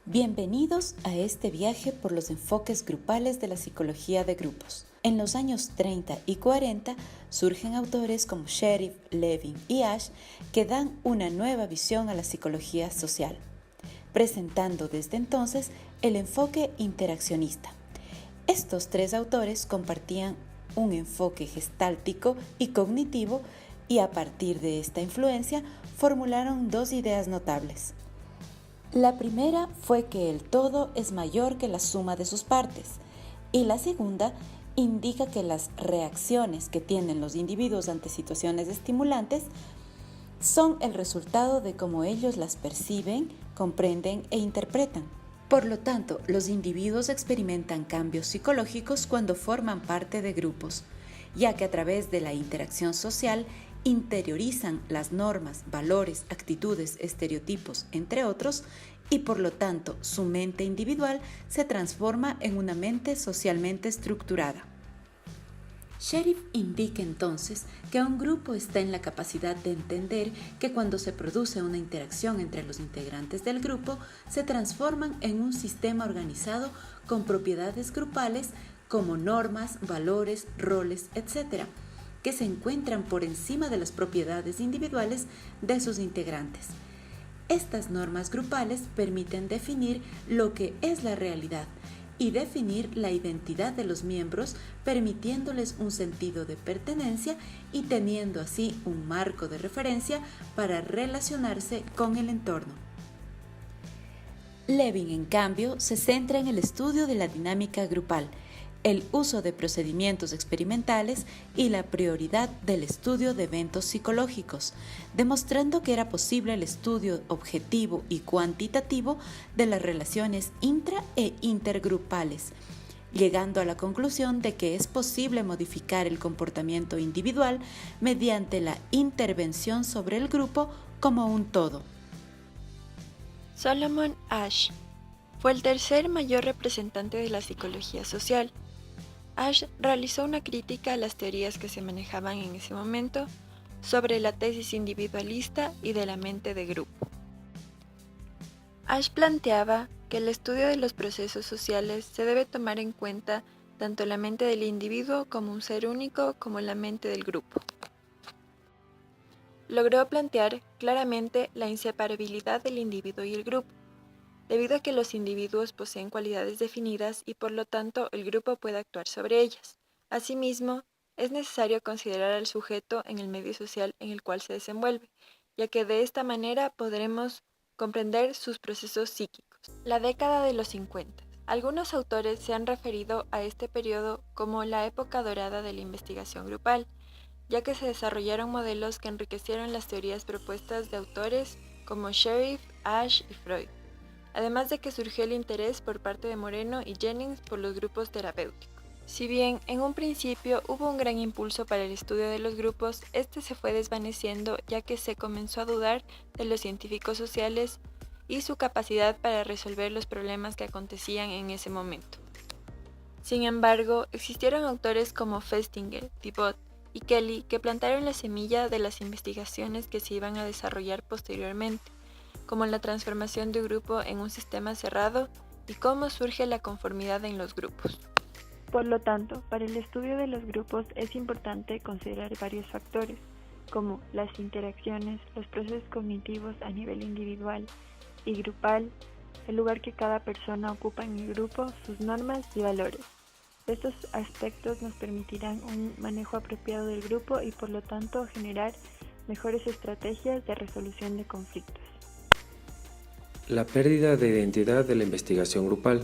Bienvenidos a este viaje por los enfoques grupales de la psicología de grupos. En los años 30 y 40 surgen autores como Sheriff, Levin y Ash que dan una nueva visión a la psicología social, presentando desde entonces el enfoque interaccionista. Estos tres autores compartían un enfoque gestáltico y cognitivo y a partir de esta influencia formularon dos ideas notables. La primera fue que el todo es mayor que la suma de sus partes y la segunda indica que las reacciones que tienen los individuos ante situaciones estimulantes son el resultado de cómo ellos las perciben, comprenden e interpretan. Por lo tanto, los individuos experimentan cambios psicológicos cuando forman parte de grupos, ya que a través de la interacción social interiorizan las normas, valores, actitudes, estereotipos, entre otros, y por lo tanto su mente individual se transforma en una mente socialmente estructurada. Sheriff indica entonces que un grupo está en la capacidad de entender que cuando se produce una interacción entre los integrantes del grupo, se transforman en un sistema organizado con propiedades grupales como normas, valores, roles, etc., que se encuentran por encima de las propiedades individuales de sus integrantes. Estas normas grupales permiten definir lo que es la realidad y definir la identidad de los miembros, permitiéndoles un sentido de pertenencia y teniendo así un marco de referencia para relacionarse con el entorno. Levin, en cambio, se centra en el estudio de la dinámica grupal, el uso de procedimientos experimentales y la prioridad del estudio de eventos psicológicos, demostrando que era posible el estudio objetivo y cuantitativo de las relaciones intra- e intergrupales, llegando a la conclusión de que es posible modificar el comportamiento individual mediante la intervención sobre el grupo como un todo. Solomon Asch fue el tercer mayor representante de la psicología social. Asch realizó una crítica a las teorías que se manejaban en ese momento sobre la tesis individualista y de la mente de grupo. Asch planteaba que el estudio de los procesos sociales se debe tomar en cuenta tanto la mente del individuo como un ser único como la mente del grupo. Logró plantear claramente la inseparabilidad del individuo y el grupo, debido a que los individuos poseen cualidades definidas y por lo tanto el grupo puede actuar sobre ellas. Asimismo, es necesario considerar al sujeto en el medio social en el cual se desenvuelve, ya que de esta manera podremos comprender sus procesos psíquicos. La década de los 50. Algunos autores se han referido a este periodo como la época dorada de la investigación grupal, ya que se desarrollaron modelos que enriquecieron las teorías propuestas de autores como Sheriff, Asch y Freud. Además de que surgió el interés por parte de Moreno y Jennings por los grupos terapéuticos. Si bien en un principio hubo un gran impulso para el estudio de los grupos, este se fue desvaneciendo ya que se comenzó a dudar de los científicos sociales y su capacidad para resolver los problemas que acontecían en ese momento. Sin embargo, existieron autores como Festinger, Dibot y Kelly que plantaron la semilla de las investigaciones que se iban a desarrollar posteriormente, como la transformación de un grupo en un sistema cerrado y cómo surge la conformidad en los grupos. Por lo tanto, para el estudio de los grupos es importante considerar varios factores, como las interacciones, los procesos cognitivos a nivel individual y grupal, el lugar que cada persona ocupa en el grupo, sus normas y valores. Estos aspectos nos permitirán un manejo apropiado del grupo y por lo tanto generar mejores estrategias de resolución de conflictos. La pérdida de identidad de la investigación grupal.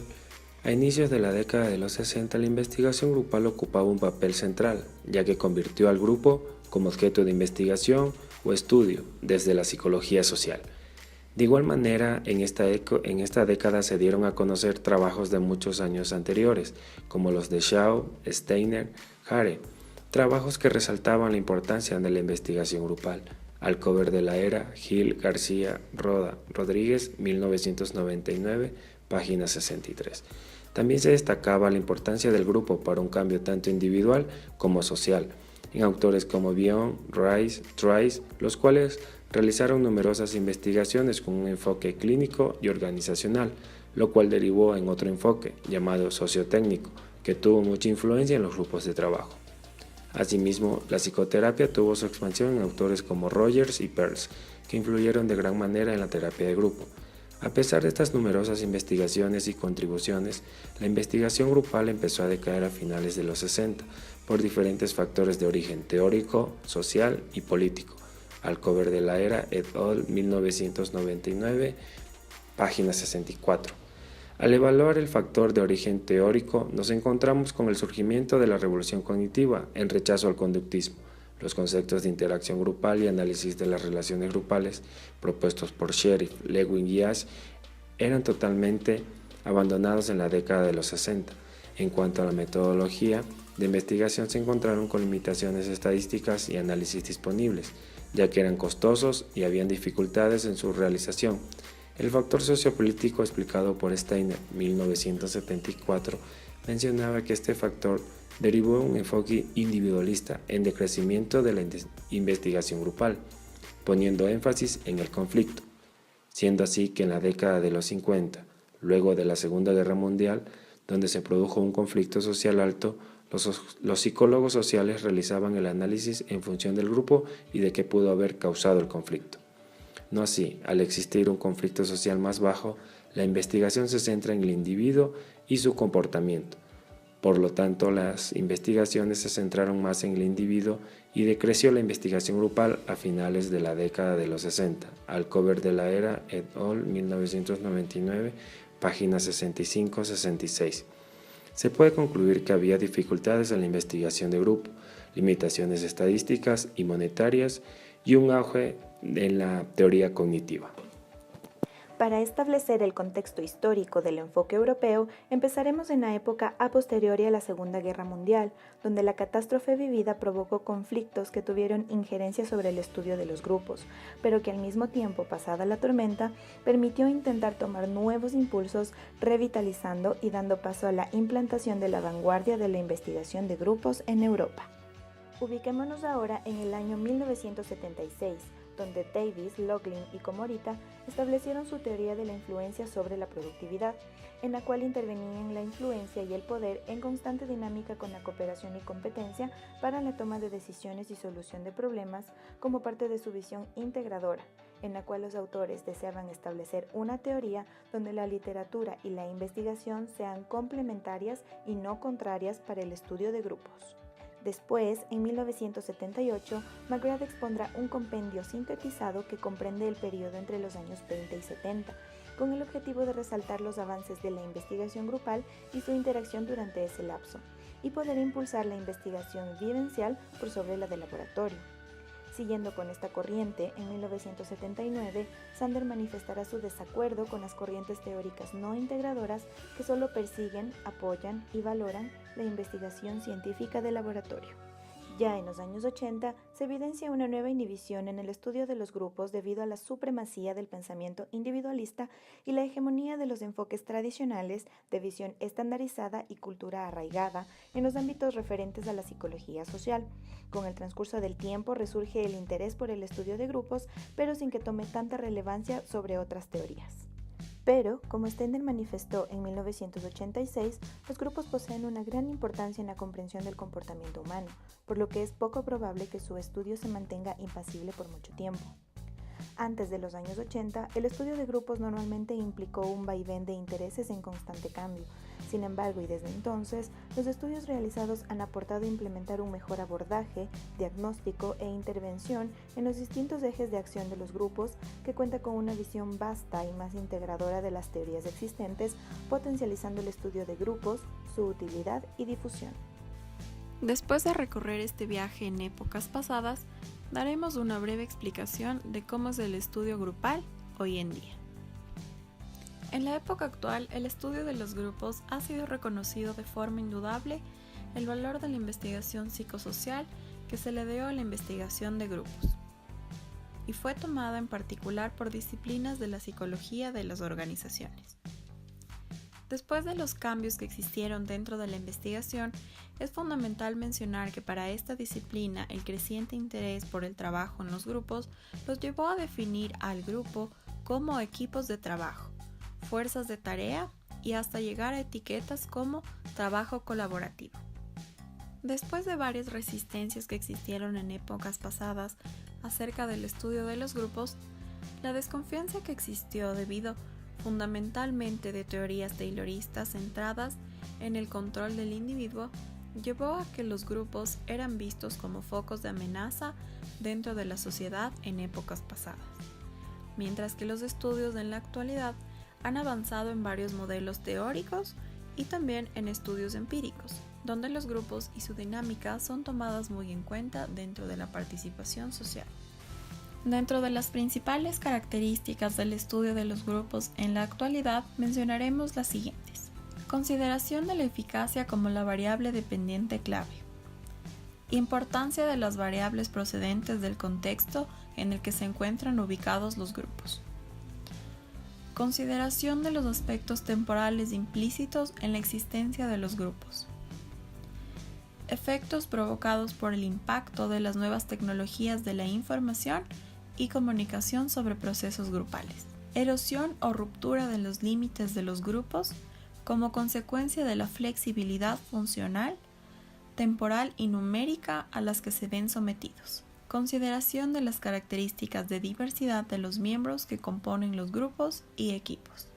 A inicios de la década de los 60, la investigación grupal ocupaba un papel central, ya que convirtió al grupo como objeto de investigación o estudio desde la psicología social. De igual manera, en esta década se dieron a conocer trabajos de muchos años anteriores, como los de Shaw, Steiner, Hare, trabajos que resaltaban la importancia de la investigación grupal. Al cover de la era, Gil, García, Roda, Rodríguez, 1999, página 63. También se destacaba la importancia del grupo para un cambio tanto individual como social, en autores como Bion, Rice, Trice, los cuales realizaron numerosas investigaciones con un enfoque clínico y organizacional lo cual derivó en otro enfoque, llamado sociotécnico, que tuvo mucha influencia en los grupos de trabajo. Asimismo, la psicoterapia tuvo su expansión en autores como Rogers y Peirce, que influyeron de gran manera en la terapia de grupo. A pesar de estas numerosas investigaciones y contribuciones, la investigación grupal empezó a decaer a finales de los 60 por diferentes factores de origen teórico, social y político. Alcover de la Era et al. 1999, página 64. Al evaluar el factor de origen teórico, nos encontramos con el surgimiento de la revolución cognitiva en rechazo al conductismo. Los conceptos de interacción grupal y análisis de las relaciones grupales propuestos por Sheriff, Lewin y Ash eran totalmente abandonados en la década de los 60. En cuanto a la metodología de investigación, se encontraron con limitaciones estadísticas y análisis disponibles, ya que eran costosos y habían dificultades en su realización. El factor sociopolítico explicado por Steiner, 1974, mencionaba que este factor derivó de un enfoque individualista en decrecimiento de la investigación grupal, poniendo énfasis en el conflicto, siendo así que en la década de los 50, luego de la Segunda Guerra Mundial, donde se produjo un conflicto social alto, los psicólogos sociales realizaban el análisis en función del grupo y de qué pudo haber causado el conflicto. No así, al existir un conflicto social más bajo, la investigación se centra en el individuo y su comportamiento. Por lo tanto, las investigaciones se centraron más en el individuo y decreció la investigación grupal a finales de la década de los 60. Alcover de la Era et al. 1999, páginas 65-66. Se puede concluir que había dificultades en la investigación de grupo, limitaciones estadísticas y monetarias y un auge en la teoría cognitiva. Para establecer el contexto histórico del enfoque europeo, empezaremos en la época a posteriori a la Segunda Guerra Mundial, donde la catástrofe vivida provocó conflictos que tuvieron injerencia sobre el estudio de los grupos, pero que al mismo tiempo, pasada la tormenta, permitió intentar tomar nuevos impulsos, revitalizando y dando paso a la implantación de la vanguardia de la investigación de grupos en Europa. Ubiquémonos ahora en el año 1976, donde Davis, Loughlin y Comorita establecieron su teoría de la influencia sobre la productividad, en la cual intervenían la influencia y el poder en constante dinámica con la cooperación y competencia para la toma de decisiones y solución de problemas como parte de su visión integradora, en la cual los autores deseaban establecer una teoría donde la literatura y la investigación sean complementarias y no contrarias para el estudio de grupos. Después, en 1978, McGrath expondrá un compendio sintetizado que comprende el periodo entre los años 20 y 70, con el objetivo de resaltar los avances de la investigación grupal y su interacción durante ese lapso, y poder impulsar la investigación vivencial por sobre la de laboratorio. Siguiendo con esta corriente, en 1979, Sander manifestará su desacuerdo con las corrientes teóricas no integradoras que solo persiguen, apoyan y valoran la investigación científica de laboratorio. Ya en los años 80 se evidencia una nueva inhibición en el estudio de los grupos debido a la supremacía del pensamiento individualista y la hegemonía de los enfoques tradicionales de visión estandarizada y cultura arraigada en los ámbitos referentes a la psicología social. Con el transcurso del tiempo resurge el interés por el estudio de grupos, pero sin que tome tanta relevancia sobre otras teorías. Pero, como Steiner manifestó en 1986, los grupos poseen una gran importancia en la comprensión del comportamiento humano, por lo que es poco probable que su estudio se mantenga impasible por mucho tiempo. Antes de los años 80, el estudio de grupos normalmente implicó un vaivén de intereses en constante cambio. Sin embargo, y desde entonces, los estudios realizados han aportado a implementar un mejor abordaje, diagnóstico e intervención en los distintos ejes de acción de los grupos, que cuenta con una visión vasta y más integradora de las teorías existentes, potencializando el estudio de grupos, su utilidad y difusión. Después de recorrer este viaje en épocas pasadas, daremos una breve explicación de cómo es el estudio grupal hoy en día. En la época actual, el estudio de los grupos ha sido reconocido de forma indudable el valor de la investigación psicosocial que se le dio a la investigación de grupos, y fue tomada en particular por disciplinas de la psicología de las organizaciones. Después de los cambios que existieron dentro de la investigación, es fundamental mencionar que para esta disciplina el creciente interés por el trabajo en los grupos los llevó a definir al grupo como equipos de trabajo, fuerzas de tarea y hasta llegar a etiquetas como trabajo colaborativo. Después de varias resistencias que existieron en épocas pasadas acerca del estudio de los grupos, la desconfianza que existió debido fundamentalmente de teorías tayloristas centradas en el control del individuo llevó a que los grupos eran vistos como focos de amenaza dentro de la sociedad en épocas pasadas, mientras que los estudios en la actualidad han avanzado en varios modelos teóricos y también en estudios empíricos, donde los grupos y su dinámica son tomadas muy en cuenta dentro de la participación social. Dentro de las principales características del estudio de los grupos en la actualidad mencionaremos las siguientes. Consideración de la eficacia como la variable dependiente clave. Importancia de las variables procedentes del contexto en el que se encuentran ubicados los grupos. Consideración de los aspectos temporales implícitos en la existencia de los grupos. Efectos provocados por el impacto de las nuevas tecnologías de la información y comunicación sobre procesos grupales. Erosión o ruptura de los límites de los grupos como consecuencia de la flexibilidad funcional, temporal y numérica a las que se ven sometidos. Consideración de las características de diversidad de los miembros que componen los grupos y equipos.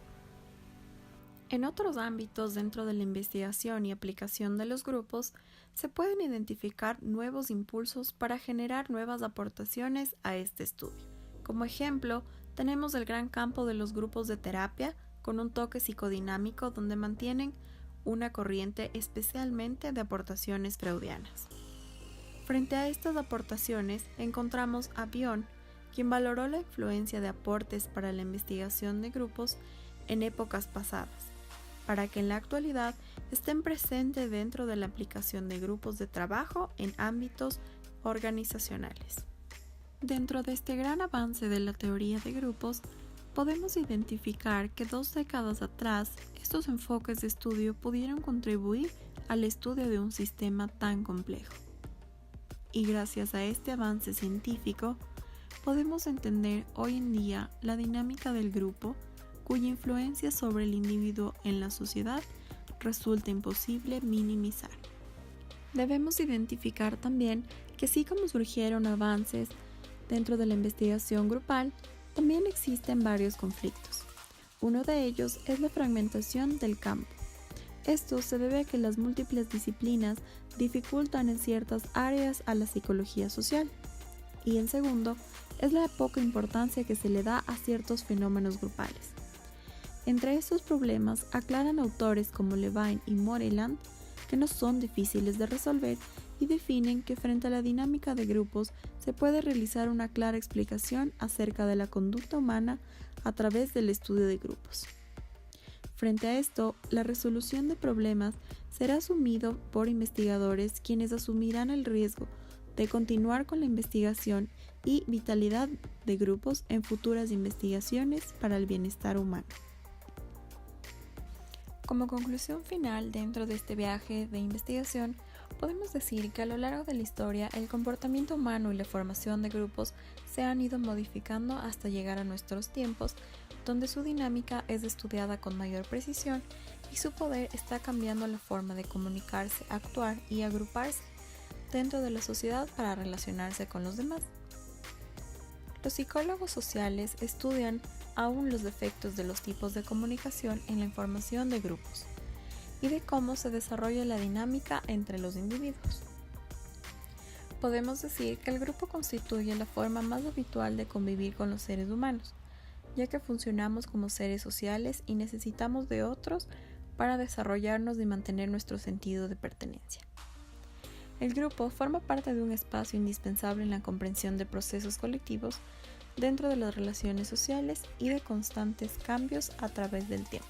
En otros ámbitos dentro de la investigación y aplicación de los grupos, se pueden identificar nuevos impulsos para generar nuevas aportaciones a este estudio. Como ejemplo, tenemos el gran campo de los grupos de terapia con un toque psicodinámico donde mantienen una corriente especialmente de aportaciones freudianas. Frente a estas aportaciones encontramos a Bion, quien valoró la influencia de aportes para la investigación de grupos en épocas pasadas, para que en la actualidad estén presentes dentro de la aplicación de grupos de trabajo en ámbitos organizacionales. Dentro de este gran avance de la teoría de grupos, podemos identificar que 2 décadas atrás, estos enfoques de estudio pudieron contribuir al estudio de un sistema tan complejo. Y gracias a este avance científico, podemos entender hoy en día la dinámica del grupo, cuya influencia sobre el individuo en la sociedad resulta imposible minimizar. Debemos identificar también que así como surgieron avances dentro de la investigación grupal, también existen varios conflictos. Uno de ellos es la fragmentación del campo. Esto se debe a que las múltiples disciplinas dificultan en ciertas áreas a la psicología social. Y el segundo es la poca importancia que se le da a ciertos fenómenos grupales. Entre estos problemas aclaran autores como Levine y Moreland que no son difíciles de resolver y definen que frente a la dinámica de grupos se puede realizar una clara explicación acerca de la conducta humana a través del estudio de grupos. Frente a esto, la resolución de problemas será asumido por investigadores quienes asumirán el riesgo de continuar con la investigación y vitalidad de grupos en futuras investigaciones para el bienestar humano. Como conclusión final dentro de este viaje de investigación, podemos decir que a lo largo de la historia el comportamiento humano y la formación de grupos se han ido modificando hasta llegar a nuestros tiempos, donde su dinámica es estudiada con mayor precisión y su poder está cambiando la forma de comunicarse, actuar y agruparse dentro de la sociedad para relacionarse con los demás. Los psicólogos sociales estudian aún los efectos de los tipos de comunicación en la información de grupos y de cómo se desarrolla la dinámica entre los individuos. Podemos decir que el grupo constituye la forma más habitual de convivir con los seres humanos, ya que funcionamos como seres sociales y necesitamos de otros para desarrollarnos y mantener nuestro sentido de pertenencia. El grupo forma parte de un espacio indispensable en la comprensión de procesos colectivos dentro de las relaciones sociales y de constantes cambios a través del tiempo.